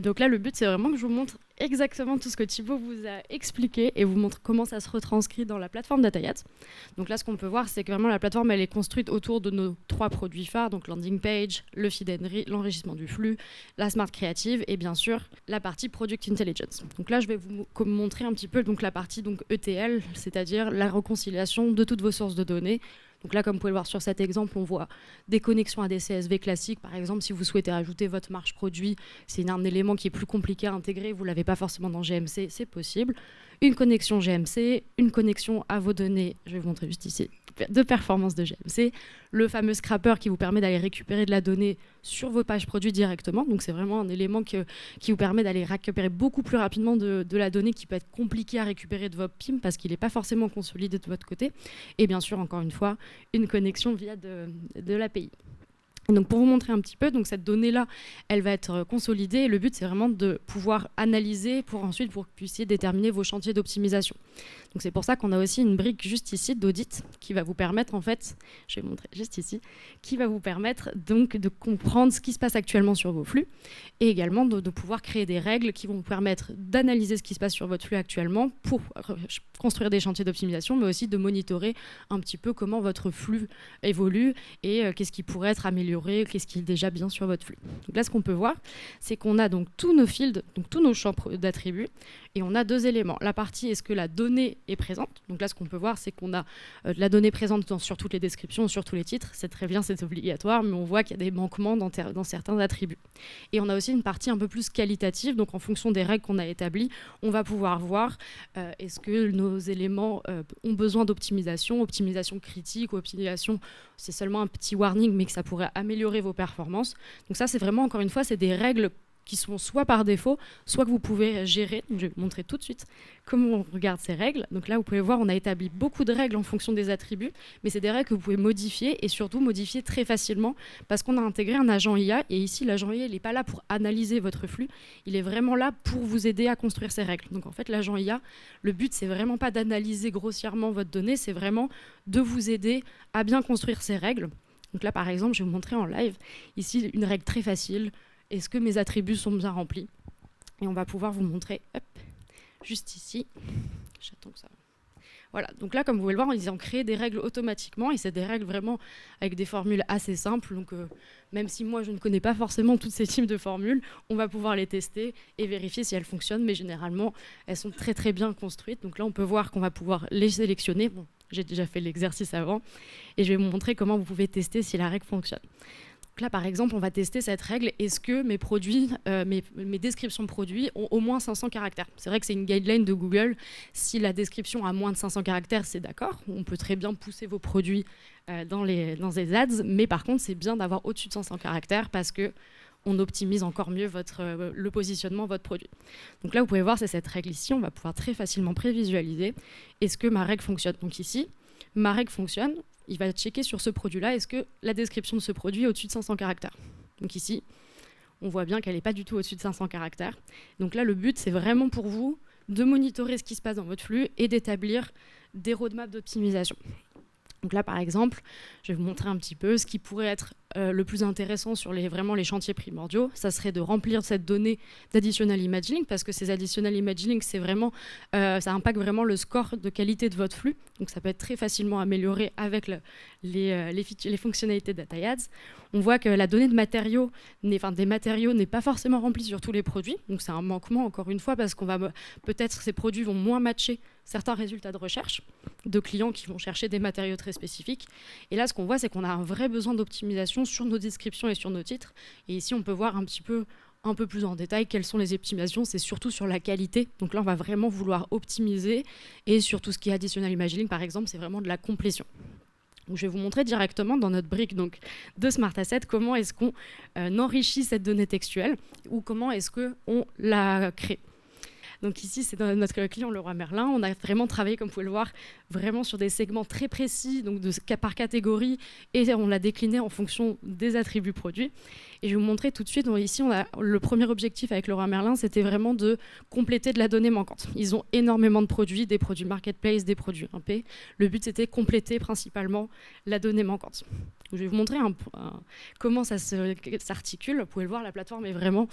Donc là, le but, c'est vraiment que je vous montre exactement tout ce que Thibaut vous a expliqué et vous montre comment ça se retranscrit dans la plateforme Datayat. Donc là, ce qu'on peut voir, c'est que vraiment la plateforme, elle est construite autour de nos 3 produits phares, donc landing page, le feed and l'enrichissement du flux, la smart creative et bien sûr la partie product intelligence. Donc là, je vais vous montrer un petit peu donc, la partie donc, ETL, c'est-à-dire la réconciliation de toutes vos sources de données. Donc là, comme vous pouvez le voir sur cet exemple, on voit des connexions à des CSV classiques. Par exemple, si vous souhaitez ajouter votre marge produit, c'est un élément qui est plus compliqué à intégrer, vous ne l'avez pas forcément dans GMC, c'est possible. Une connexion GMC, une connexion à vos données, je vais vous montrer juste ici, de performance de GMC, le fameux scrapper qui vous permet d'aller récupérer de la donnée sur vos pages produits directement. Donc c'est vraiment un élément qui vous permet d'aller récupérer beaucoup plus rapidement de la donnée qui peut être compliquée à récupérer de votre PIM parce qu'il n'est pas forcément consolidé de votre côté. Et bien sûr, encore une fois, une connexion via de l'API. Donc pour vous montrer un petit peu, donc cette donnée-là, elle va être consolidée. Et le but, c'est vraiment de pouvoir analyser pour ensuite vous puissiez déterminer vos chantiers d'optimisation. Donc c'est pour ça qu'on a aussi une brique juste ici d'audit qui va vous permettre en fait, je vais vous montrer juste ici, qui va vous permettre donc de comprendre ce qui se passe actuellement sur vos flux et également de pouvoir créer des règles qui vont vous permettre d'analyser ce qui se passe sur votre flux actuellement pour construire des chantiers d'optimisation, mais aussi de monitorer un petit peu comment votre flux évolue et qu'est-ce qui pourrait être amélioré, qu'est-ce qui est déjà bien sur votre flux. Donc là, ce qu'on peut voir, c'est qu'on a donc tous nos fields, donc tous nos champs d'attributs, et on a 2 éléments. La partie, est-ce que la donnée est présente? Donc là, ce qu'on peut voir, c'est qu'on a de la donnée présente sur toutes les descriptions, sur tous les titres. C'est très bien, c'est obligatoire, mais on voit qu'il y a des manquements dans certains attributs. Et on a aussi une partie un peu plus qualitative. Donc en fonction des règles qu'on a établies, on va pouvoir voir est-ce que nos éléments ont besoin d'optimisation, optimisation critique, optimisation, c'est seulement un petit warning, mais que ça pourrait améliorer vos performances. Donc ça, c'est vraiment, encore une fois, c'est des règles qui sont soit par défaut, soit que vous pouvez gérer. Je vais vous montrer tout de suite comment on regarde ces règles. Donc là, vous pouvez voir, on a établi beaucoup de règles en fonction des attributs, mais c'est des règles que vous pouvez modifier et surtout modifier très facilement parce qu'on a intégré un agent IA et ici, l'agent IA, il n'est pas là pour analyser votre flux, il est vraiment là pour vous aider à construire ces règles. Donc en fait, l'agent IA, le but, c'est vraiment pas d'analyser grossièrement votre donnée, c'est vraiment de vous aider à bien construire ces règles. Donc là, par exemple, je vais vous montrer en live, ici, une règle très facile. Est-ce que mes attributs sont bien remplis? Et on va pouvoir vous montrer, hop, juste ici. J'attends que ça. Voilà, donc là, comme vous pouvez le voir, ils ont créé des règles automatiquement et c'est des règles vraiment avec des formules assez simples. Donc, même si moi, je ne connais pas forcément tous ces types de formules, on va pouvoir les tester et vérifier si elles fonctionnent. Mais généralement, elles sont très, très bien construites. Donc là, on peut voir qu'on va pouvoir les sélectionner. Bon, j'ai déjà fait l'exercice avant et je vais vous montrer comment vous pouvez tester si la règle fonctionne. Donc là, par exemple, on va tester cette règle. Est-ce que mes produits, mes descriptions de produits ont au moins 500 caractères? C'est vrai que c'est une guideline de Google. Si la description a moins de 500 caractères, c'est d'accord. On peut très bien pousser vos produits dans les ads. Mais par contre, c'est bien d'avoir au-dessus de 500 caractères parce que on optimise encore mieux le positionnement de votre produit. Donc là, vous pouvez voir, c'est cette règle ici. On va pouvoir très facilement prévisualiser. Est-ce que ma règle fonctionne? Donc ici, ma règle fonctionne. Il va checker sur ce produit-là, est-ce que la description de ce produit est au-dessus de 500 caractères? Donc ici, on voit bien qu'elle n'est pas du tout au-dessus de 500 caractères. Donc là, le but, c'est vraiment pour vous de monitorer ce qui se passe dans votre flux et d'établir des roadmaps d'optimisation. Donc là, par exemple, je vais vous montrer un petit peu ce qui pourrait être le plus intéressant sur vraiment les chantiers primordiaux. Ça serait de remplir cette donnée d'additional imaging parce que ces additional imaging, c'est vraiment, ça impacte vraiment le score de qualité de votre flux. Donc ça peut être très facilement amélioré avec les fonctionnalités de DataYads. On voit que la donnée de matériaux, des matériaux n'est pas forcément remplie sur tous les produits. Donc c'est un manquement, encore une fois, parce qu'on va peut-être ces produits vont moins matcher certains résultats de recherche de clients qui vont chercher des matériaux très spécifiques. Et là, ce qu'on voit, c'est qu'on a un vrai besoin d'optimisation sur nos descriptions et sur nos titres. Et ici, on peut voir un peu plus en détail quelles sont les optimisations. C'est surtout sur la qualité. Donc là, on va vraiment vouloir optimiser. Et sur tout ce qui est additional imaging, par exemple, c'est vraiment de la complétion. Donc, je vais vous montrer directement dans notre brique de Smart Asset comment est-ce qu'on enrichit cette donnée textuelle ou comment est-ce qu'on la crée. Donc ici, c'est notre client Leroy Merlin. On a vraiment travaillé, comme vous pouvez le voir, vraiment sur des segments très précis, donc par catégorie, et on l'a décliné en fonction des attributs produits. Et je vais vous montrer tout de suite, ici, le premier objectif avec Leroy Merlin, c'était vraiment de compléter de la donnée manquante. Ils ont énormément de produits, des produits marketplace, des produits 1P. Le but, c'était compléter principalement la donnée manquante. Donc, je vais vous montrer comment ça s'articule. Vous pouvez le voir, la plateforme est vraiment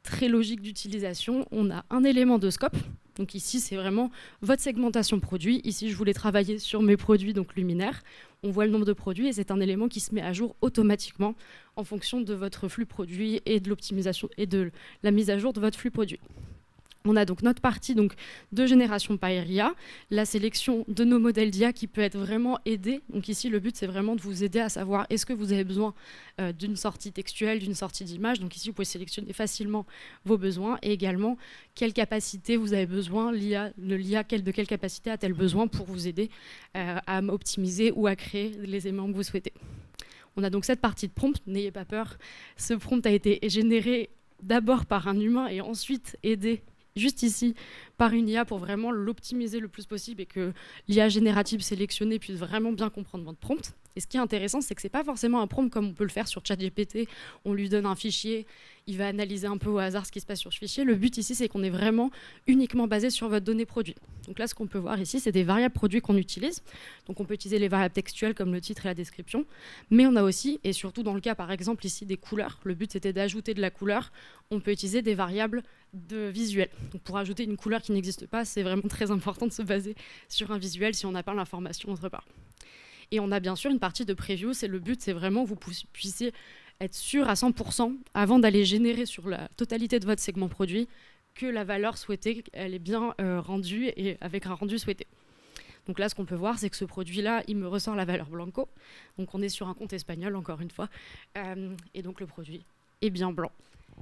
très logique d'utilisation. On a un élément de scope. Donc ici, c'est vraiment votre segmentation produit. Ici, je voulais travailler sur mes produits, donc luminaires. On voit le nombre de produits et c'est un élément qui se met à jour automatiquement en fonction de votre flux produit et de l'optimisation et de la mise à jour de votre flux produit. On a donc notre partie donc, de génération par IA, la sélection de nos modèles d'IA qui peut être vraiment aidée. Donc ici, le but, c'est vraiment de vous aider à savoir est-ce que vous avez besoin d'une sortie textuelle, d'une sortie d'image. Donc ici, vous pouvez sélectionner facilement vos besoins et également quelle capacité vous avez besoin, l'IA de quelle capacité a-t-elle besoin pour vous aider à optimiser ou à créer les éléments que vous souhaitez. On a donc cette partie de prompt, n'ayez pas peur. Ce prompt a été généré d'abord par un humain et ensuite aidé juste ici par une IA pour vraiment l'optimiser le plus possible et que l'IA générative sélectionnée puisse vraiment bien comprendre votre prompt. Et ce qui est intéressant, c'est que ce n'est pas forcément un prompt comme on peut le faire sur ChatGPT. On lui donne un fichier, il va analyser un peu au hasard ce qui se passe sur ce fichier. Le but ici, c'est qu'on est vraiment uniquement basé sur votre donnée produit. Donc là, ce qu'on peut voir ici, c'est des variables produits qu'on utilise. Donc on peut utiliser les variables textuelles comme le titre et la description. Mais on a aussi, et surtout dans le cas par exemple ici des couleurs, le but c'était d'ajouter de la couleur. On peut utiliser des variables de visuel. Donc pour ajouter une couleur qui n'existe pas, c'est vraiment très important de se baser sur un visuel si on n'a pas l'information autre part. Et on a bien sûr une partie de preview, le but, c'est vraiment que vous puissiez être sûr à 100% avant d'aller générer sur la totalité de votre segment produit que la valeur souhaitée, elle est bien rendue et avec un rendu souhaité. Donc là, ce qu'on peut voir, c'est que ce produit-là, il me ressort la valeur blanco. Donc on est sur un compte espagnol, encore une fois. Et donc le produit est bien blanc.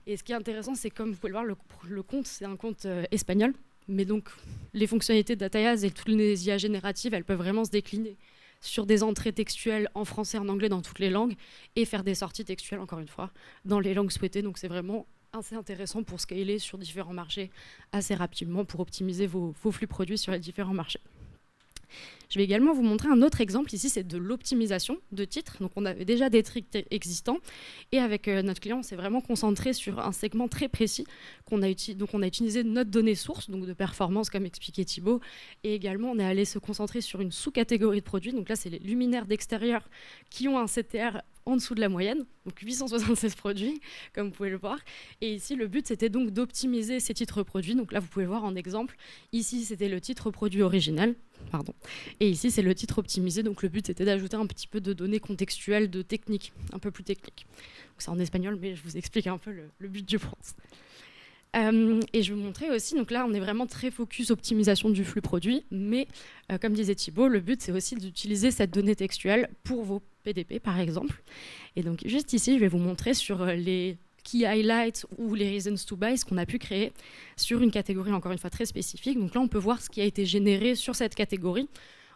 Et ce qui est intéressant, c'est comme vous pouvez le voir, le compte, c'est un compte espagnol. Mais donc, les fonctionnalités de DataIAS et toutes les IA génératives, elles peuvent vraiment se décliner sur des entrées textuelles en français, en anglais, dans toutes les langues, et faire des sorties textuelles, encore une fois, dans les langues souhaitées. Donc c'est vraiment assez intéressant pour scaler sur différents marchés assez rapidement, pour optimiser vos flux produits sur les différents marchés. Je vais également vous montrer un autre exemple. Ici, c'est de l'optimisation de titres. Donc, on avait déjà des tricks existants. Et avec notre client, on s'est vraiment concentré sur un segment très précis. Donc, on a utilisé notre donnée source, donc de performance, comme expliquait Thibaut. Et également, on est allé se concentrer sur une sous-catégorie de produits. Donc là, c'est les luminaires d'extérieur qui ont un CTR en dessous de la moyenne, donc 876 produits, comme vous pouvez le voir. Et ici, le but, c'était donc d'optimiser ces titres produits. Donc là, vous pouvez voir en exemple, ici, c'était le titre produit original, pardon. Et ici, c'est le titre optimisé. Donc le but, c'était d'ajouter un petit peu de données contextuelles, de technique, un peu plus technique. C'est en espagnol, mais je vous explique un peu le but du prompt. Et je vais vous montrer aussi, donc là on est vraiment très focus optimisation du flux produit, mais comme disait Thibaut, le but c'est aussi d'utiliser cette donnée textuelle pour vos PDP par exemple. Et donc juste ici je vais vous montrer sur les key highlights ou les reasons to buy, ce qu'on a pu créer sur une catégorie encore une fois très spécifique. Donc là on peut voir ce qui a été généré sur cette catégorie.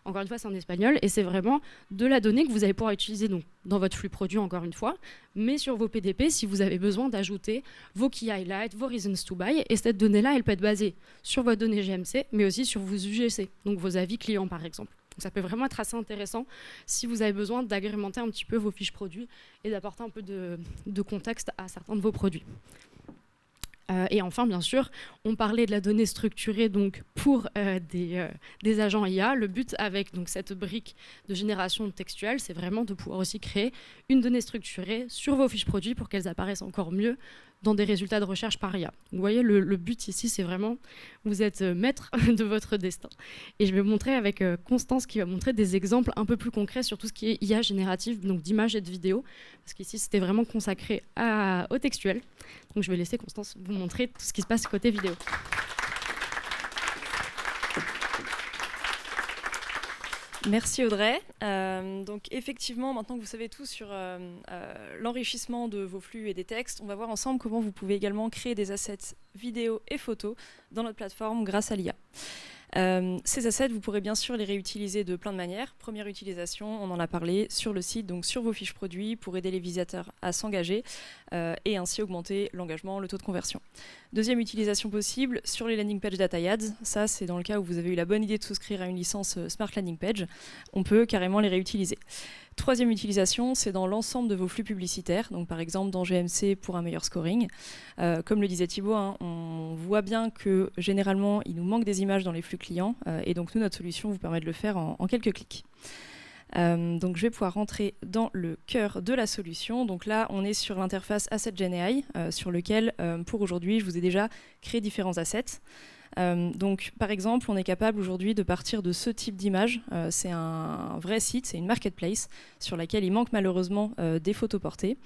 Encore une fois, c'est en espagnol et c'est vraiment de la donnée que vous allez pouvoir utiliser donc, dans votre flux produit, encore une fois, mais sur vos PDP si vous avez besoin d'ajouter vos key highlights, vos reasons to buy. Et cette donnée-là, elle peut être basée sur votre donnée GMC, mais aussi sur vos UGC, donc vos avis clients, par exemple. Donc ça peut vraiment être assez intéressant si vous avez besoin d'agrémenter un petit peu vos fiches produits et d'apporter un peu de contexte à certains de vos produits. Et enfin, bien sûr, on parlait de la donnée structurée donc, pour des agents IA. Le but avec donc, cette brique de génération textuelle, c'est vraiment de pouvoir aussi créer une donnée structurée sur vos fiches produits pour qu'elles apparaissent encore mieux dans des résultats de recherche par IA. Vous voyez, le but ici, c'est vraiment, vous êtes maître de votre destin. Et je vais vous montrer avec Constance qui va montrer des exemples un peu plus concrets sur tout ce qui est IA générative, donc d'images et de vidéos, parce qu'ici, c'était vraiment consacré au textuel. Donc je vais laisser Constance vous montrer tout ce qui se passe côté vidéo. Merci Audrey. Donc effectivement, maintenant que vous savez tout sur l'enrichissement de vos flux et des textes, on va voir ensemble comment vous pouvez également créer des assets vidéo et photos dans notre plateforme grâce à l'IA. Ces assets, vous pourrez bien sûr les réutiliser de plein de manières. Première utilisation, on en a parlé sur le site, donc sur vos fiches produits pour aider les visiteurs à s'engager et ainsi augmenter l'engagement, le taux de conversion. Deuxième utilisation possible, sur les landing pages DataIADS. Ça, c'est dans le cas où vous avez eu la bonne idée de souscrire à une licence Smart Landing Page. On peut carrément les réutiliser. Troisième utilisation, c'est dans l'ensemble de vos flux publicitaires, donc par exemple dans GMC pour un meilleur scoring. Comme le disait Thibaut, hein, on voit bien que généralement il nous manque des images dans les flux clients et donc nous, notre solution vous permet de le faire en quelques clics. Donc je vais pouvoir rentrer dans le cœur de la solution. Donc là, on est sur l'interface AssetGenAI, sur lequel, pour aujourd'hui, je vous ai déjà créé différents assets. Donc par exemple, on est capable aujourd'hui de partir de ce type d'image. C'est un vrai site, c'est une marketplace sur laquelle il manque malheureusement des photos portées.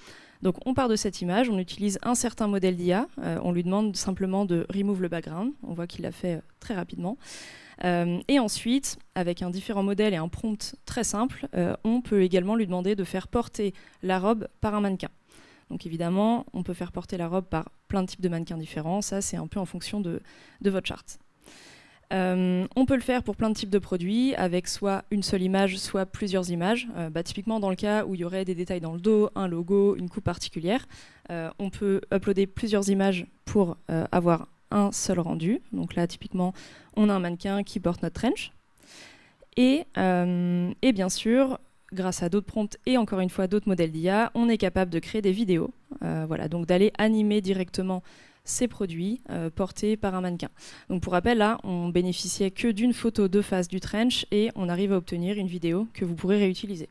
Donc on part de cette image, on utilise un certain modèle d'IA, on lui demande simplement de remove le background, on voit qu'il l'a fait très rapidement. Et ensuite, avec un différent modèle et un prompt très simple, on peut également lui demander de faire porter la robe par un mannequin. Donc évidemment, on peut faire porter la robe par plein de types de mannequins différents, ça c'est un peu en fonction de votre charte. On peut le faire pour plein de types de produits, avec soit une seule image, soit plusieurs images. Typiquement dans le cas où il y aurait des détails dans le dos, un logo, une coupe particulière, on peut uploader plusieurs images pour avoir un seul rendu. Donc là, typiquement, on a un mannequin qui porte notre trench. Et bien sûr, grâce à d'autres prompts et encore une fois d'autres modèles d'IA, on est capable de créer des vidéos. Voilà, donc d'aller animer directement ces produits portés par un mannequin. Donc pour rappel, là, on bénéficiait que d'une photo de face du trench et on arrive à obtenir une vidéo que vous pourrez réutiliser.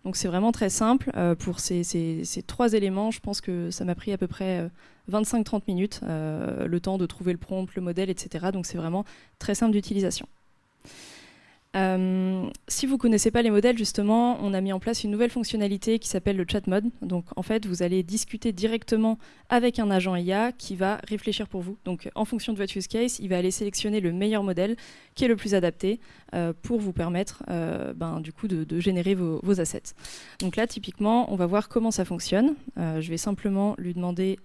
Donc c'est vraiment très simple. Pour ces 3 éléments, je pense que ça m'a pris à peu près 25-30 minutes, le temps de trouver le prompt, le modèle, etc. Donc c'est vraiment très simple d'utilisation. Si vous ne connaissez pas les modèles, justement, on a mis en place une nouvelle fonctionnalité qui s'appelle le chat mode. Donc en fait, vous allez discuter directement avec un agent IA qui va réfléchir pour vous. Donc en fonction de votre use case, il va aller sélectionner le meilleur modèle qui est le plus adapté pour vous permettre du coup de générer vos assets. Donc là, typiquement, on va voir comment ça fonctionne. Je vais simplement lui demander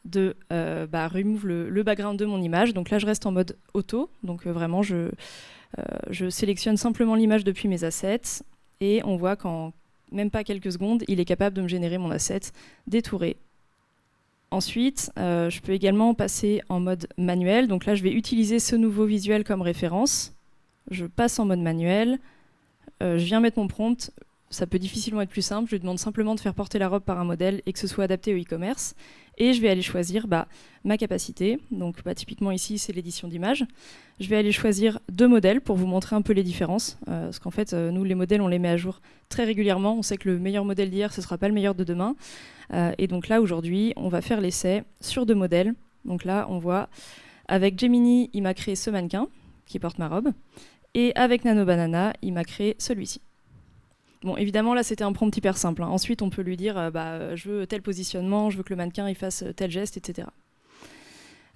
de remove le background de mon image. Donc là, je reste en mode auto. Donc vraiment, je sélectionne simplement l'image depuis mes assets et on voit qu'en même pas quelques secondes, il est capable de me générer mon asset détouré. Ensuite, je peux également passer en mode manuel. Donc là, je vais utiliser ce nouveau visuel comme référence. Je passe en mode manuel. Je viens mettre mon prompt. Ça peut difficilement être plus simple. Je lui demande simplement de faire porter la robe par un modèle et que ce soit adapté au e-commerce. Et je vais aller choisir ma capacité. Donc typiquement ici, c'est l'édition d'images. Je vais aller choisir 2 modèles pour vous montrer un peu les différences. Parce qu'en fait, nous, les modèles, on les met à jour très régulièrement. On sait que le meilleur modèle d'hier, ce ne sera pas le meilleur de demain. Et donc là, aujourd'hui, on va faire l'essai sur 2 modèles. Donc là, on voit, avec Gemini, il m'a créé ce mannequin qui porte ma robe. Et avec Nano Banana, il m'a créé celui-ci. Bon, évidemment, là, c'était un prompt hyper simple. Ensuite, on peut lui dire, je veux tel positionnement, je veux que le mannequin il fasse tel geste, etc.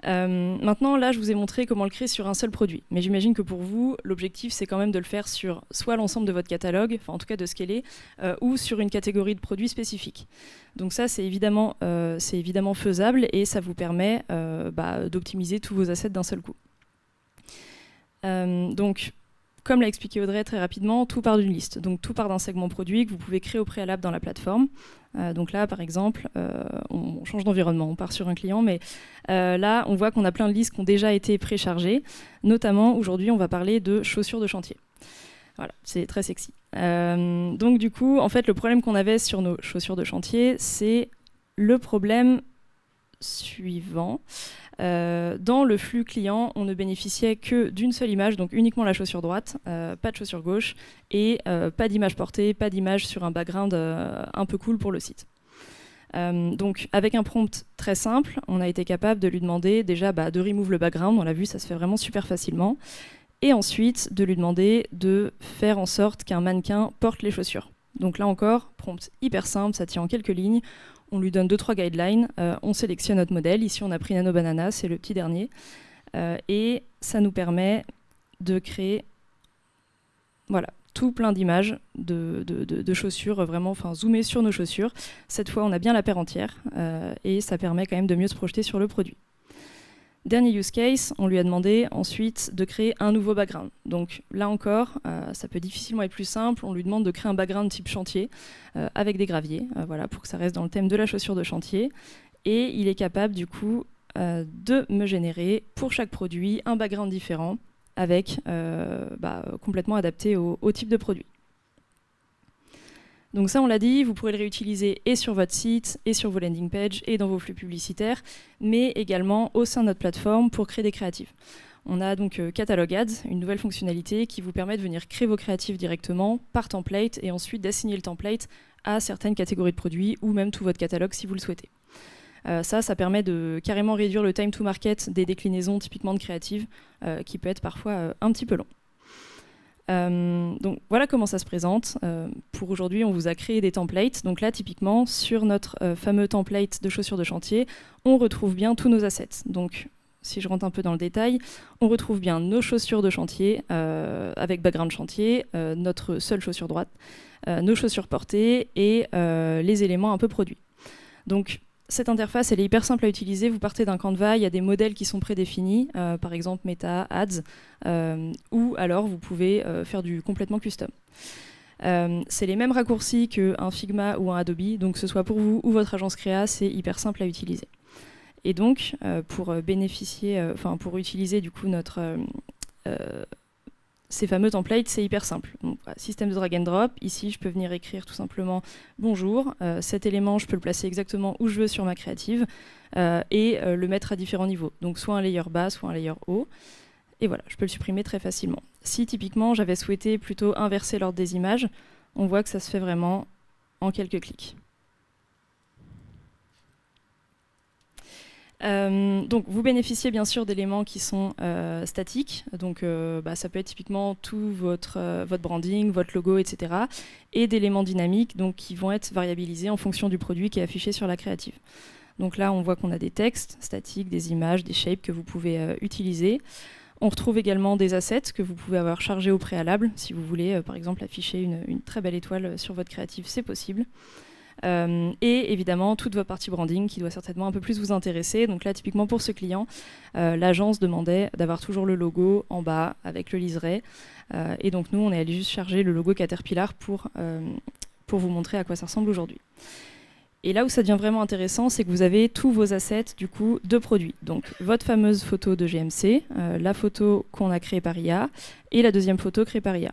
Maintenant, là, je vous ai montré comment le créer sur un seul produit. Mais j'imagine que pour vous, l'objectif, c'est quand même de le faire sur soit l'ensemble de votre catalogue, enfin en tout cas de scaler, ou sur une catégorie de produits spécifiques. Donc ça, c'est évidemment faisable et ça vous permet d'optimiser tous vos assets d'un seul coup. Donc, comme l'a expliqué Audrey très rapidement, tout part d'une liste. Donc tout part d'un segment produit que vous pouvez créer au préalable dans la plateforme. Donc là, par exemple, on change d'environnement, on part sur un client, mais là, on voit qu'on a plein de listes qui ont déjà été préchargées. Notamment, aujourd'hui, on va parler de chaussures de chantier. Voilà, c'est très sexy. Donc du coup, en fait, le problème qu'on avait sur nos chaussures de chantier, c'est le problème suivant. Dans le flux client, on ne bénéficiait que d'une seule image, donc uniquement la chaussure droite, pas de chaussure gauche, et pas d'image portée, pas d'image sur un background un peu cool pour le site. Donc avec un prompt très simple, on a été capable de lui demander déjà de remove le background, on l'a vu, ça se fait vraiment super facilement, et ensuite de lui demander de faire en sorte qu'un mannequin porte les chaussures. Donc là encore, prompt hyper simple, ça tient en quelques lignes. On lui donne 2-3 guidelines, on sélectionne notre modèle. Ici, on a pris Nano Banana, c'est le petit dernier. Et ça nous permet de créer tout plein d'images de chaussures, vraiment, zoomer sur nos chaussures. Cette fois, on a bien la paire entière et ça permet quand même de mieux se projeter sur le produit. Dernier use case, on lui a demandé ensuite de créer un nouveau background. Donc là encore, ça peut difficilement être plus simple. On lui demande de créer un background type chantier avec des graviers, pour que ça reste dans le thème de la chaussure de chantier. Et il est capable du coup de me générer pour chaque produit un background différent avec complètement adapté au type de produit. Donc ça, on l'a dit, vous pourrez le réutiliser et sur votre site, et sur vos landing pages, et dans vos flux publicitaires, mais également au sein de notre plateforme pour créer des créatifs. On a donc Catalog Ads, une nouvelle fonctionnalité qui vous permet de venir créer vos créatifs directement par template et ensuite d'assigner le template à certaines catégories de produits ou même tout votre catalogue si vous le souhaitez. Ça permet de carrément réduire le time to market des déclinaisons typiquement de créatives qui peut être parfois un petit peu long. Donc voilà comment ça se présente. Pour aujourd'hui, on vous a créé des templates. Donc là, typiquement, sur notre fameux template de chaussures de chantier, on retrouve bien tous nos assets. Donc si je rentre un peu dans le détail, on retrouve bien nos chaussures de chantier avec background chantier, notre seule chaussure droite, nos chaussures portées et les éléments un peu produits. Donc cette interface, elle est hyper simple à utiliser. Vous partez d'un Canva, il y a des modèles qui sont prédéfinis, par exemple Meta, Ads, ou alors vous pouvez faire du complètement custom. C'est les mêmes raccourcis qu'un Figma ou un Adobe, donc que ce soit pour vous ou votre agence créa, c'est hyper simple à utiliser. Et donc, pour utiliser du coup ces fameux templates, c'est hyper simple. Donc, système de drag and drop. Ici, je peux venir écrire tout simplement « Bonjour ». Cet élément, je peux le placer exactement où je veux sur ma créative et le mettre à différents niveaux. Donc, soit un layer bas, soit un layer haut. Et voilà, je peux le supprimer très facilement. Si, typiquement, j'avais souhaité plutôt inverser l'ordre des images, on voit que ça se fait vraiment en quelques clics. Donc vous bénéficiez bien sûr d'éléments qui sont statiques, donc ça peut être typiquement tout votre branding, votre logo, etc. Et d'éléments dynamiques donc, qui vont être variabilisés en fonction du produit qui est affiché sur la créative. Donc là on voit qu'on a des textes statiques, des images, des shapes que vous pouvez utiliser. On retrouve également des assets que vous pouvez avoir chargés au préalable. Si vous voulez par exemple afficher une très belle étoile sur votre créative, c'est possible. Et évidemment toute votre partie branding qui doit certainement un peu plus vous intéresser. Donc là typiquement pour ce client, l'agence demandait d'avoir toujours le logo en bas avec le liseré et donc nous on est allé juste charger le logo Caterpillar pour vous montrer à quoi ça ressemble aujourd'hui. Et là où ça devient vraiment intéressant, c'est que vous avez tous vos assets du coup de produits. Donc votre fameuse photo de GMC, la photo qu'on a créée par IA et la deuxième photo créée par IA.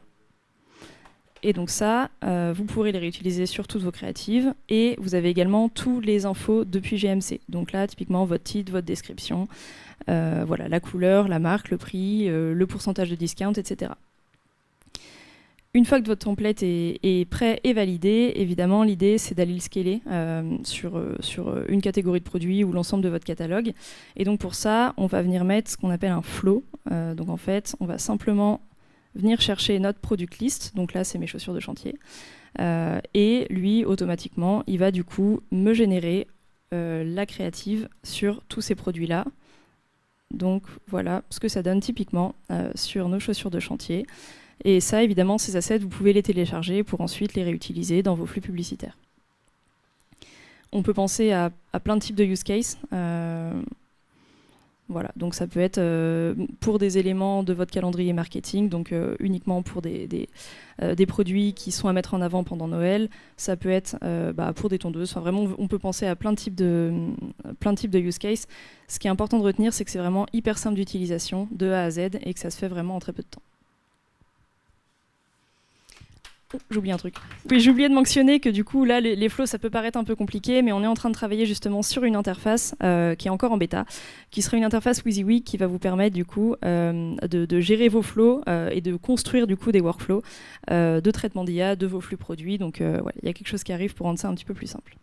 Et donc ça, vous pourrez les réutiliser sur toutes vos créatives. Et vous avez également tous les infos depuis GMC. Donc là, typiquement, votre titre, votre description, voilà, la couleur, la marque, le prix, le pourcentage de discount, etc. Une fois que votre template est prêt et validé, évidemment, l'idée, c'est d'aller le scaler sur une catégorie de produits ou l'ensemble de votre catalogue. Et donc pour ça, on va venir mettre ce qu'on appelle un flow. Donc en fait, on va simplement venir chercher notre product list, donc là c'est mes chaussures de chantier, et lui automatiquement il va du coup me générer la créative sur tous ces produits-là. Donc voilà ce que ça donne typiquement sur nos chaussures de chantier. Et ça évidemment ces assets vous pouvez les télécharger pour ensuite les réutiliser dans vos flux publicitaires. On peut penser à plein de types de use cases. Voilà, donc ça peut être pour des éléments de votre calendrier marketing, donc uniquement pour des produits qui sont à mettre en avant pendant Noël. Ça peut être pour des tondeuses. Enfin, vraiment, on peut penser à plein de types de use cases. Ce qui est important de retenir, c'est que c'est vraiment hyper simple d'utilisation de A à Z et que ça se fait vraiment en très peu de temps. Oh, j'ai oublié un truc. Oui, j'ai oublié de mentionner que du coup, là, les flows, ça peut paraître un peu compliqué, mais on est en train de travailler justement sur une interface qui est encore en bêta, qui sera une interface WYSIWYG qui va vous permettre du coup de gérer vos flows et de construire du coup des workflows de traitement d'IA de vos flux produits. Donc, voilà, il y a quelque chose qui arrive pour rendre ça un petit peu plus simple.